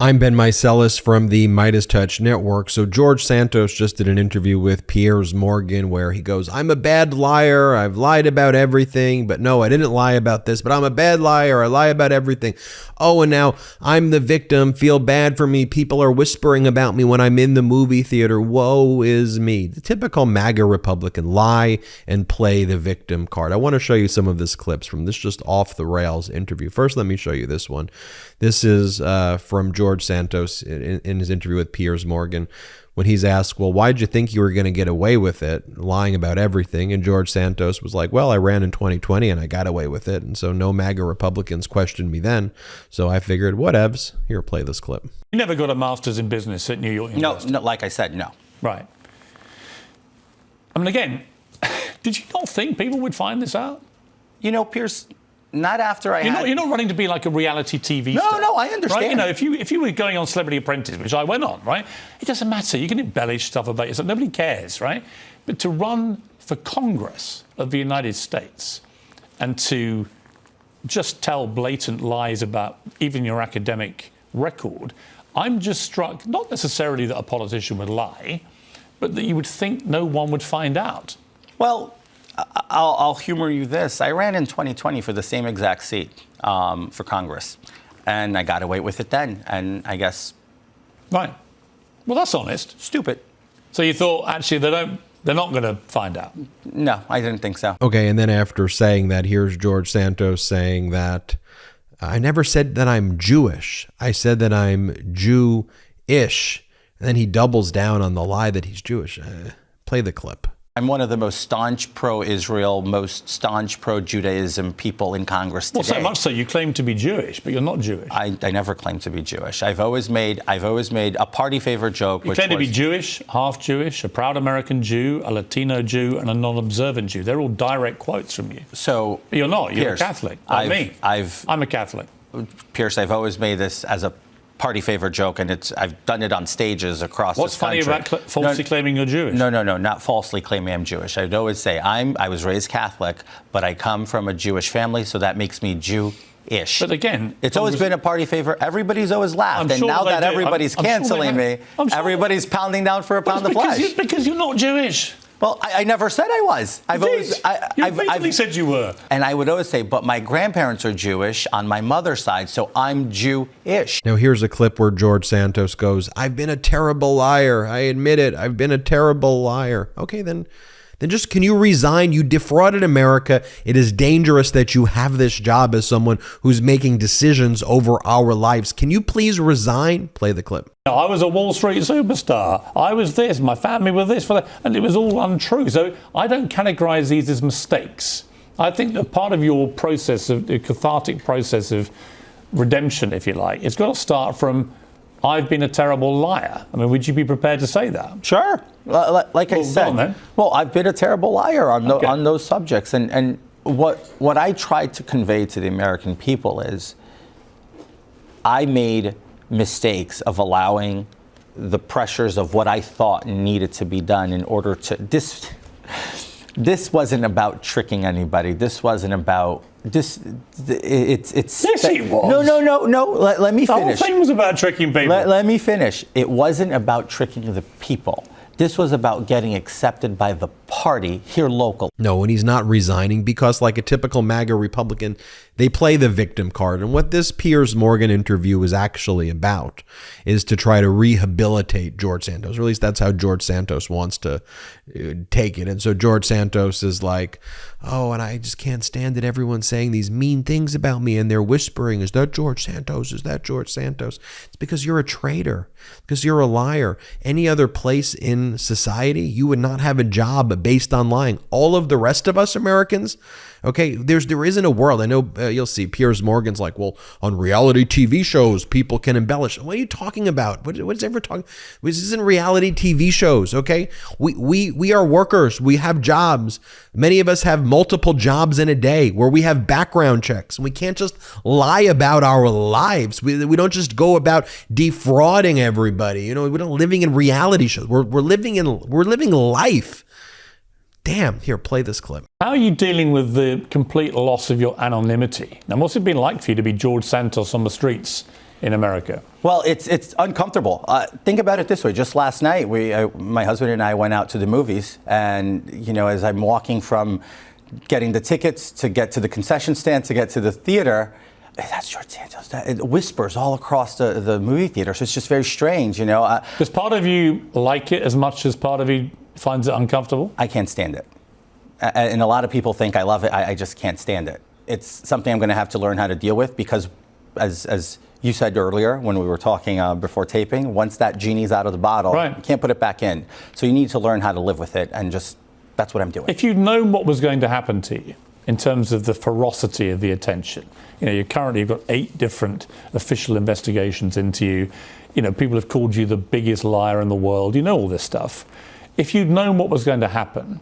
I'm Ben Meiselas from the MeidasTouch network. So George Santos just did an interview with Piers Morgan where he goes, I'm a bad liar. I've lied about everything. But no, I didn't lie about this. But I'm a bad liar. I lie about everything. Oh, and now I'm the victim. Feel bad for me. People are whispering about me when I'm in the movie theater. Woe is me. The typical Maga Republican lie and play the victim card. I want to show you some of this clips from this just off the rails interview. First, let me show you this one. This is from George Santos in his interview with Piers Morgan when he's asked, well, why did you think you were going to get away with it, lying about everything? And George Santos was like, well, I ran in 2020 and I got away with it. And so no MAGA Republicans questioned me then. So I figured, whatevs. Here, play this clip. You never got a master's in business at New York University? No, like I said, no. Right. I mean, again, did you not think people would find this out? You know, Piers, not after You're not running to be like a reality TV star. No, I understand. Right? You know, if you were going on Celebrity Apprentice, which I went on, right, it doesn't matter. You can embellish stuff about yourself. Nobody cares, right? But to run for Congress of the United States and to just tell blatant lies about even your academic record, I'm just struck, not necessarily that a politician would lie, but that you would think no one would find out. Well, I'll humor you this. I ran in 2020 for the same exact seat for Congress, and I got away with it then, and I guess... Right. Well, that's honest. Stupid. So you thought, actually, they're not going to find out? No, I didn't think so. Okay, and then after saying that, here's George Santos saying that, I never said that I'm Jewish. I said that I'm Jew-ish. And then he doubles down on the lie that he's Jewish. Play the clip. I'm one of the most staunch pro-Israel, most staunch pro-Judaism people in Congress today. Well, so much so you claim to be Jewish, but you're not Jewish. I never claimed to be Jewish. I've always made a party favor joke. You claim to be Jewish, half Jewish, a proud American Jew, a Latino Jew, and a non-observant Jew. They're all direct quotes from you. So, but you're not. You're Piers, a Catholic, like me. I'm a Catholic. Piers, I've always made this as a party favor joke, and I've done it on stages across What's this country. funny about falsely claiming you're Jewish? No, not falsely claiming I'm Jewish. I'd always say I was raised Catholic, but I come from a Jewish family, so that makes me Jew-ish. But again, it's always been a party favor. Everybody's always laughed, and now that everybody's canceling me, everybody's pounding down for a pound of flesh. Because you're not Jewish. Well, I never said I was. I've said you were. And I would always say, but my grandparents are Jewish on my mother's side, so I'm Jew-ish. Now here's a clip where George Santos goes, I've been a terrible liar. I admit it. I've been a terrible liar. Okay, then just can you resign? You defrauded America. It is dangerous that you have this job as someone who's making decisions over our lives. Can you please resign? Play the clip. I was a Wall Street superstar. I was this. My family was this. And it was all untrue. So I don't categorize these as mistakes. I think that part of your process, the cathartic process of redemption, if you like, it's got to start from, I've been a terrible liar. I mean, would you be prepared to say that? Sure. Like I said, well, I've been a terrible liar on those subjects. And what I tried to convey to the American people is I made mistakes of allowing the pressures of what I thought needed to be done in order to... This wasn't about tricking anybody. This wasn't about... Yes, it was. No. Let me finish. The whole thing was about tricking people. Let me finish. It wasn't about tricking the people. This was about getting accepted by the party here local. No, and he's not resigning because, like a typical MAGA Republican, they play the victim card. And what this Piers Morgan interview is actually about is to try to rehabilitate George Santos, or at least that's how George Santos wants to take it. And so George Santos is like, oh, and I just can't stand it. Everyone's saying these mean things about me, and they're whispering, is that George Santos? Is that George Santos? It's because you're a traitor, because you're a liar. Any other place in society, you would not have a job based on lying. All of the rest of us Americans, okay, there isn't a world. I know you'll see Piers Morgan's like, well, on reality TV shows, people can embellish. What are you talking about? What's ever talking? This isn't reality TV shows, okay? We are workers. We have jobs. Many of us have multiple jobs in a day where we have background checks, and we can't just lie about our lives. We don't just go about defrauding everybody. You know, we're not living in reality shows. We're living life. Damn, here, play this clip. How are you dealing with the complete loss of your anonymity? Now, what's it been like for you to be George Santos on the streets in America? Well, it's uncomfortable. Think about it this way. Just last night, my husband and I went out to the movies, and as I'm walking from getting the tickets to get to the concession stand to get to the theater, that's George Santos. It whispers all across the movie theater, so it's just very strange. Does part of you like it as much as part of you finds it uncomfortable? I can't stand it, and a lot of people think I love it. I just can't stand it. It's something I'm going to have to learn how to deal with because, as you said earlier when we were talking before taping, once that genie's out of the bottle, right, you can't put it back in. So you need to learn how to live with it, and that's what I'm doing. If you'd known what was going to happen to you in terms of the ferocity of the attention, you've got 8 different official investigations into you. People have called you the biggest liar in the world. All this stuff. If you'd known what was going to happen,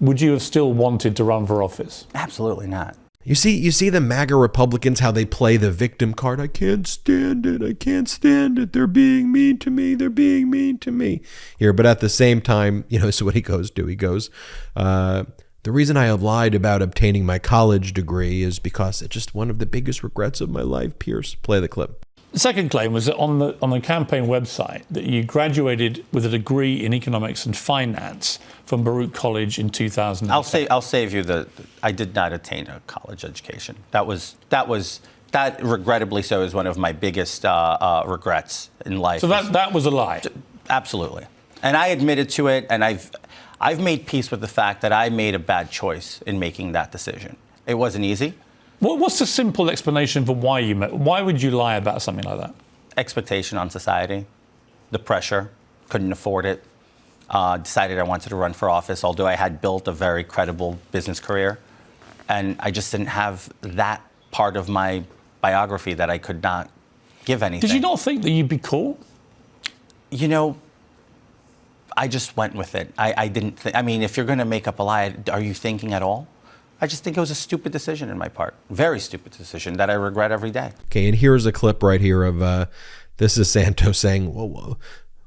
would you have still wanted to run for office? Absolutely not. You see the MAGA Republicans, how they play the victim card. I can't stand it. I can't stand it. They're being mean to me. They're being mean to me. Here, but at the same time, so what he goes to, he goes, the reason I have lied about obtaining my college degree is because it's just one of the biggest regrets of my life. Pierce, play the clip. The second claim was that on the campaign website that you graduated with a degree in economics and finance from Baruch College in 2000. I'll save you I did not attain a college education. That regrettably so is one of my biggest regrets in life. So that was a lie. Absolutely, and I admitted to it, and I've made peace with the fact that I made a bad choice in making that decision. It wasn't easy. What's the simple explanation for why would you lie about something like that? Expectation on society, the pressure, couldn't afford it, decided I wanted to run for office, although I had built a very credible business career. And I just didn't have that part of my biography that I could not give anything. Did you not think that you'd be caught? I just went with it. I didn't think, if you're going to make up a lie, are you thinking at all? I just think it was a stupid decision in my part. Very stupid decision that I regret every day. Okay, and here's a clip right here of, this is Santos saying, well,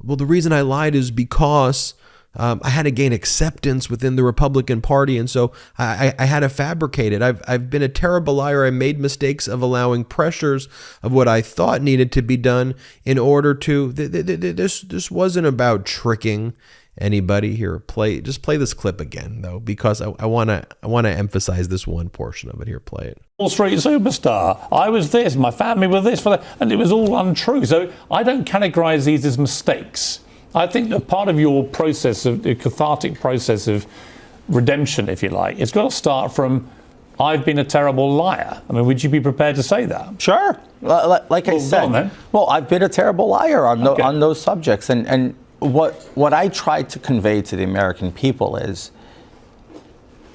the reason I lied is because I had to gain acceptance within the Republican Party, and so I had to fabricate it. I've been a terrible liar. I made mistakes of allowing pressures of what I thought needed to be done in order to, this wasn't about tricking anybody. Here, just play this clip again though, because I want to emphasize this one portion of it. Here, play it. Wall Street superstar. I was this, my family was this, and it was all untrue. So I don't categorize these as mistakes. I think that part of your process, the cathartic process of redemption, if you like, it's got to start from, I've been a terrible liar. Would you be prepared to say that? Sure. Like I said, I've been a terrible liar on those subjects, and what I tried to convey to the American people is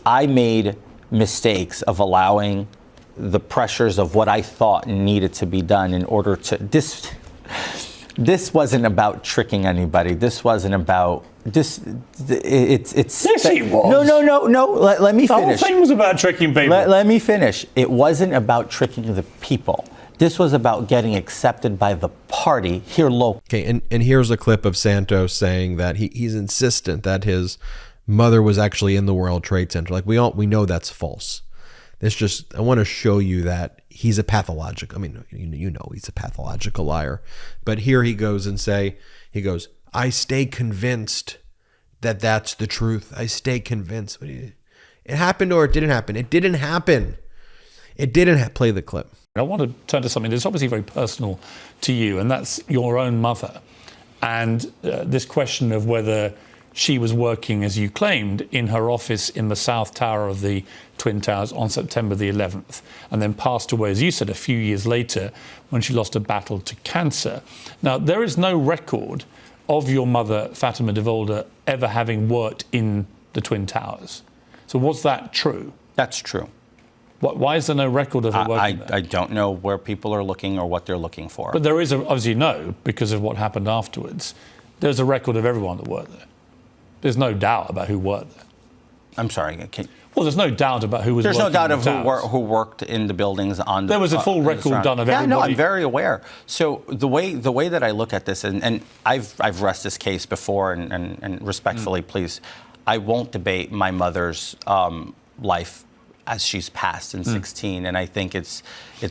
I made mistakes of allowing the pressures of what I thought needed to be done in order to this wasn't about tricking anybody. This wasn't about this. It's yes, it was. No. Let me finish. The whole thing was about tricking people. Let me finish. It wasn't about tricking the people. This was about getting accepted by the party here locally. Okay, and here's a clip of Santos saying that he's insistent that his mother was actually in the World Trade Center. Like we know that's false. I want to show you that he's a pathological. He's a pathological liar. But here he goes, I stay convinced that that's the truth. I stay convinced. It happened or it didn't happen. It didn't happen. It didn't play the clip. I want to turn to something that's obviously very personal to you, and that's your own mother. And this question of whether she was working, as you claimed, in her office in the South Tower of the Twin Towers on September the 11th, and then passed away, as you said, a few years later when she lost a battle to cancer. Now, there is no record of your mother, Fatima de Volder, ever having worked in the Twin Towers. So was that true? That's true. Why is there no record of her working there? I don't know where people are looking or what they're looking for. But there is, obviously, because of what happened afterwards. There's a record of everyone that worked there. There's no doubt about who worked there. I'm sorry. Well, there's no doubt about who was working. There's no doubt of who worked in the buildings on the. There was a full record done of everybody. Yeah, no, I'm very aware. So the way that I look at this, and I've rest this case before, and respectfully, please, I won't debate my mother's life as she's passed in 16. And I think it's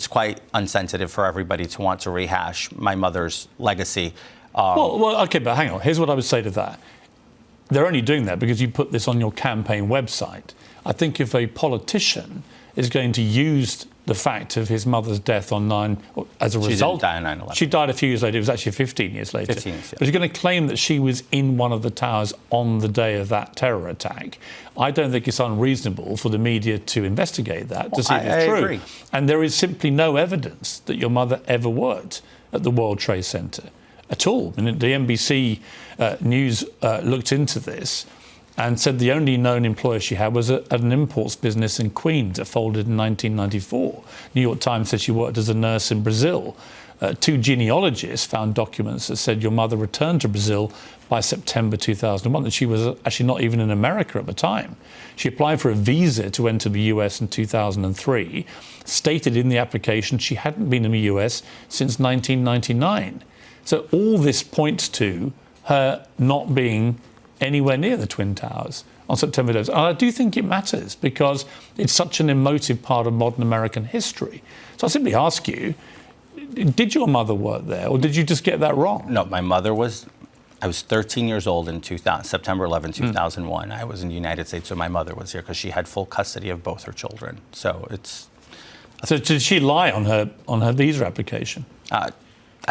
quite unsensitive for everybody to want to rehash my mother's legacy. Well, okay, but hang on. Here's what I would say to that. They're only doing that because you put this on your campaign website. I think if a politician is going to use the fact of his mother's death on 9, as a result, she didn't die on 9/11. She died a few years later. It was actually 15 years later. 15 years, yeah. But he's going to claim that she was in one of the towers on the day of that terror attack. I don't think it's unreasonable for the media to investigate that, to see if it's true. Agree. And there is simply no evidence that your mother ever worked at the World Trade Center at all. And the NBC News looked into this and said the only known employer she had was at an imports business in Queens that folded in 1994. New York Times said she worked as a nurse in Brazil. 2 genealogists found documents that said your mother returned to Brazil by September 2001, that she was actually not even in America at the time. She applied for a visa to enter the US in 2003, stated in the application she hadn't been in the US since 1999. So all this points to her not being anywhere near the Twin Towers on September 11th. And I do think it matters because it's such an emotive part of modern American history. So I simply ask you, did your mother work there or did you just get that wrong? No, my mother was, I was 13 years old in September 11, 2001. I was in the United States, so my mother was here because she had full custody of both her children. So it's... So did she lie on her visa application? I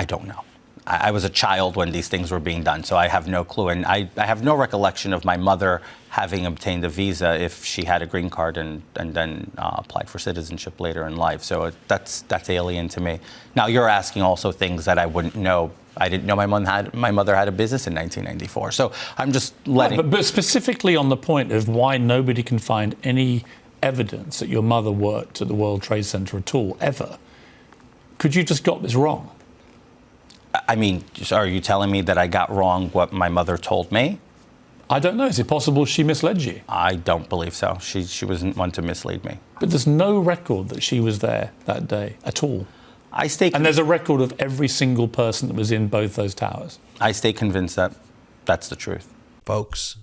don't know. I was a child when these things were being done, so I have no clue. And I have no recollection of my mother having obtained a visa if she had a green card and then applied for citizenship later in life. So that's alien to me. Now, you're asking also things that I wouldn't know. I didn't know my mother had a business in 1994. So I'm just letting... Right, but specifically on the point of why nobody can find any evidence that your mother worked at the World Trade Center at all, ever, could you just got this wrong? I mean, are you telling me that I got wrong what my mother told me? I don't know. Is it possible she misled you? I don't believe so. She wasn't one to mislead me. But there's no record that she was there that day at all. And there's a record of every single person that was in both those towers. I stay convinced that that's the truth. Folks.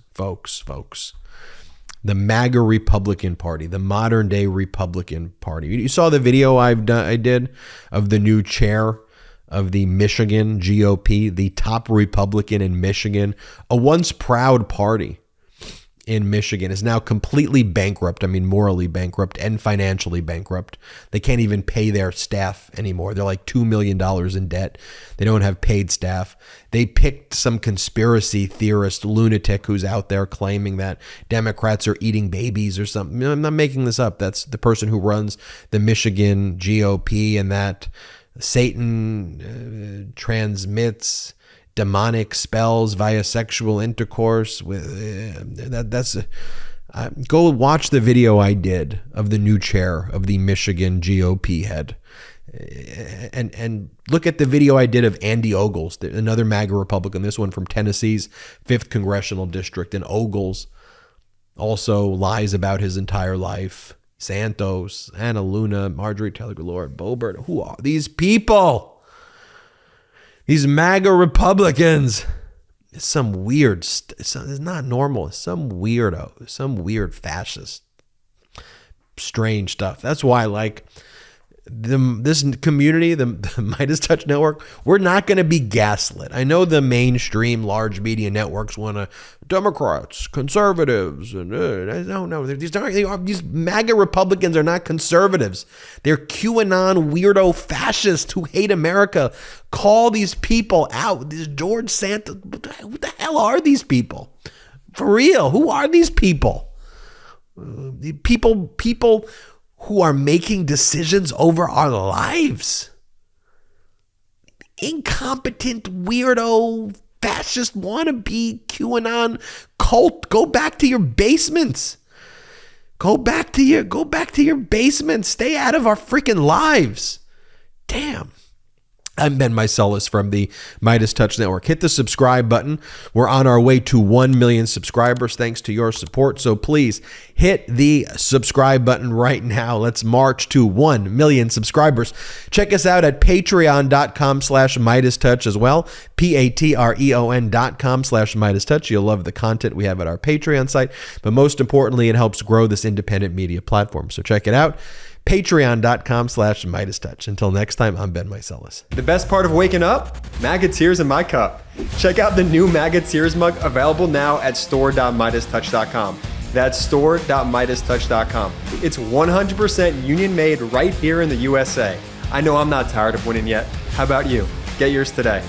The Maga Republican Party, the modern day Republican Party. You saw the video I did of the new chair of the Michigan GOP, the top Republican in Michigan, a once proud party in Michigan, is now completely bankrupt. I mean, morally bankrupt and financially bankrupt. They can't even pay their staff anymore. They're like $2 million in debt. They don't have paid staff. They picked some conspiracy theorist lunatic who's out there claiming that Democrats are eating babies or something. I'm not making this up. That's the person who runs the Michigan GOP, and that Satan transmits demonic spells via sexual intercourse. Go watch the video I did of the new chair of the Michigan GOP head, and look at the video I did of Andy Ogles, another MAGA Republican. This one from Tennessee's 5th congressional district, and Ogles also lies about his entire life. Santos, Anna Luna, Marjorie Taylor Greene, Boebert. Who are these people? These MAGA Republicans. It's some weird, it's not normal. It's some weirdo, some weird fascist, strange stuff. That's why, like, this community, the MeidasTouch network, we're not going to be gaslit. I know the mainstream large media networks want to, Democrats, conservatives, and no, these MAGA Republicans are not conservatives. They're QAnon weirdo fascists who hate America. Call these people out. This George Santos, what the hell are these people? For real, who are these people? People who are making decisions over our lives. Incompetent, weirdo, fascist, wannabe, QAnon cult. Go back to your basements. Go back to your basements. Stay out of our freaking lives. Damn. I'm Ben Meiselas from the MeidasTouch Network. Hit the subscribe button. We're on our way to 1 million subscribers thanks to your support. So please hit the subscribe button right now. Let's march to 1 million subscribers. Check us out at patreon.com/MeidasTouch as well. patreon.com/MeidasTouch. You'll love the content we have at our Patreon site. But most importantly, it helps grow this independent media platform. So check it out. Patreon.com/MeidasTouch. Until next time, I'm Ben Meiselas. The best part of waking up? Maga Tears in my cup. Check out the new Maga Tears mug available now at store.MeidasTouch.com. That's store.MeidasTouch.com. It's 100% union made right here in the USA. I know I'm not tired of winning yet. How about you? Get yours today.